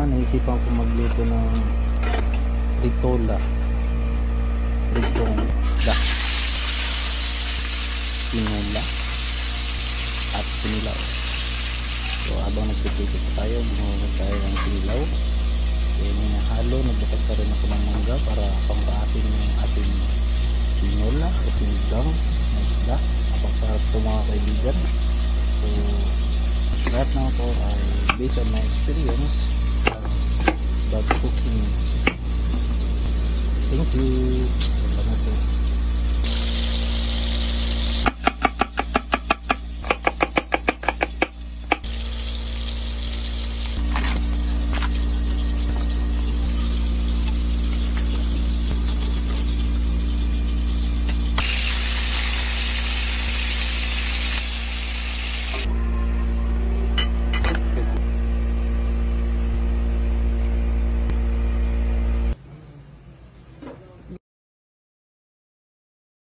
naisipan ko magluto ng ritola, ritong isda, tinola at kinilaw. So habang nagtitipid tayo, gumawa tayo ng kinilaw. So halo, nagbukas na rin ako ng mangga para pangkaasin yung ating tinola o sinigang na isda. Napakasarap ito mga kaibigan. So lahat na ako ay based on my experience about cooking. Thank you.